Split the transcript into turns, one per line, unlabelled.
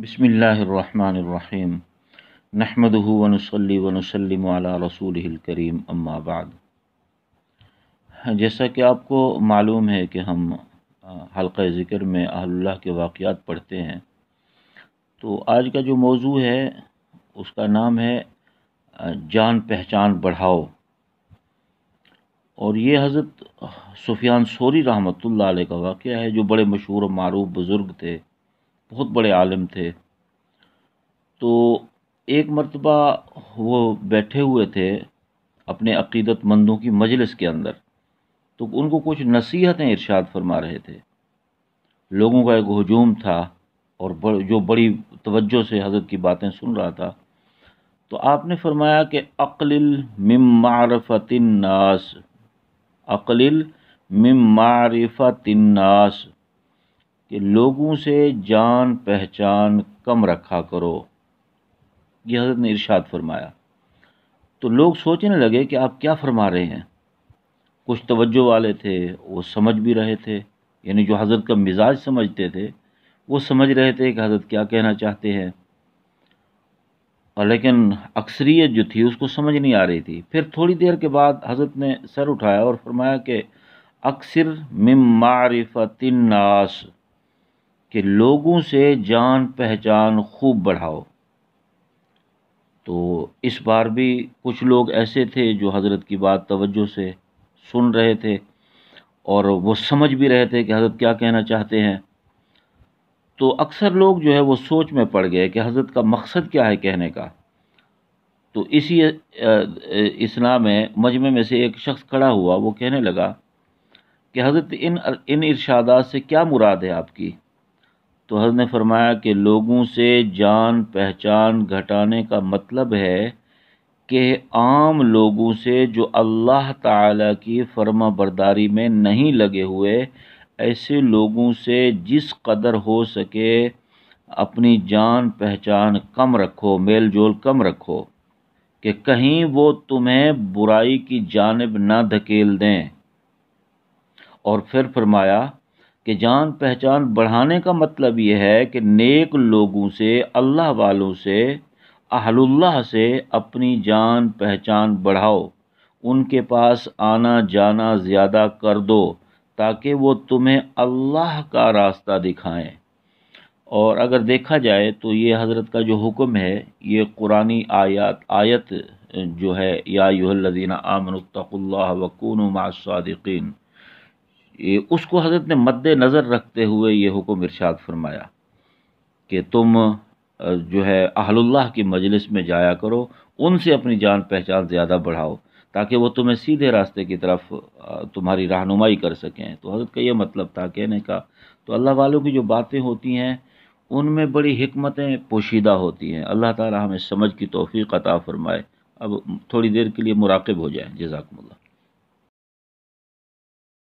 بسم اللہ الرحمن الرحیم نحمدہ ونصلی ونسلم علی رسولہ الکریم اما بعد۔ جیسا کہ آپ کو معلوم ہے کہ ہم حلقہ ذکر میں اہل اللہ کے واقعات پڑھتے ہیں، تو آج کا جو موضوع ہے اس کا نام ہے جان پہچان بڑھاؤ، اور یہ حضرت سفیان ثوری رحمۃ اللہ علیہ کا واقعہ ہے، جو بڑے مشہور و معروف بزرگ تھے، بہت بڑے عالم تھے۔ تو ایک مرتبہ وہ بیٹھے ہوئے تھے اپنے عقیدت مندوں کی مجلس کے اندر، تو ان کو کچھ نصیحتیں ارشاد فرما رہے تھے۔ لوگوں کا ایک ہجوم تھا اور جو بڑی توجہ سے حضرت کی باتیں سن رہا تھا، تو آپ نے فرمایا کہ اقلل من معرفت الناس، اقلل من معرفت الناس، کہ لوگوں سے جان پہچان کم رکھا کرو، یہ حضرت نے ارشاد فرمایا۔ تو لوگ سوچنے لگے کہ آپ کیا فرما رہے ہیں۔ کچھ توجہ والے تھے، وہ سمجھ بھی رہے تھے، یعنی جو حضرت کا مزاج سمجھتے تھے وہ سمجھ رہے تھے کہ حضرت کیا کہنا چاہتے ہیں، اور لیکن اکثریت جو تھی اس کو سمجھ نہیں آ رہی تھی۔ پھر تھوڑی دیر کے بعد حضرت نے سر اٹھایا اور فرمایا کہ اکثر من معرفت الناس، کہ لوگوں سے جان پہچان خوب بڑھاؤ۔ تو اس بار بھی کچھ لوگ ایسے تھے جو حضرت کی بات توجہ سے سن رہے تھے اور وہ سمجھ بھی رہے تھے کہ حضرت کیا کہنا چاہتے ہیں۔ تو اکثر لوگ جو ہے وہ سوچ میں پڑ گئے کہ حضرت کا مقصد کیا ہے کہنے کا۔ تو اسی اثناء میں مجمع میں سے ایک شخص کھڑا ہوا، وہ کہنے لگا کہ حضرت ان ارشادات سے کیا مراد ہے آپ کی؟ تو حضرت نے فرمایا کہ لوگوں سے جان پہچان گھٹانے کا مطلب ہے کہ عام لوگوں سے جو اللہ تعالیٰ کی فرما برداری میں نہیں لگے ہوئے، ایسے لوگوں سے جس قدر ہو سکے اپنی جان پہچان کم رکھو، میل جول کم رکھو، کہ کہیں وہ تمہیں برائی کی جانب نہ دھکیل دیں۔ اور پھر فرمایا کہ جان پہچان بڑھانے کا مطلب یہ ہے کہ نیک لوگوں سے، اللہ والوں سے، اہل اللہ سے اپنی جان پہچان بڑھاؤ، ان کے پاس آنا جانا زیادہ کر دو تاکہ وہ تمہیں اللہ کا راستہ دکھائیں۔ اور اگر دیکھا جائے تو یہ حضرت کا جو حکم ہے، یہ قرآنی آیت جو ہے یا ایھا الذین آمنوا اتقوا اللہ وکونوا مع الصادقین، اس کو حضرت نے مد نظر رکھتے ہوئے یہ حکم ارشاد فرمایا کہ تم جو ہے اہل اللہ کی مجلس میں جایا کرو، ان سے اپنی جان پہچان زیادہ بڑھاؤ تاکہ وہ تمہیں سیدھے راستے کی طرف تمہاری رہنمائی کر سکیں۔ تو حضرت کا یہ مطلب تھا کہنے کا۔ تو اللہ والوں کی جو باتیں ہوتی ہیں ان میں بڑی حکمتیں پوشیدہ ہوتی ہیں۔ اللہ تعالی ہمیں سمجھ کی توفیق عطا فرمائے۔ اب تھوڑی دیر کے لیے مراقب ہو جائیں۔ جزاکم اللہ۔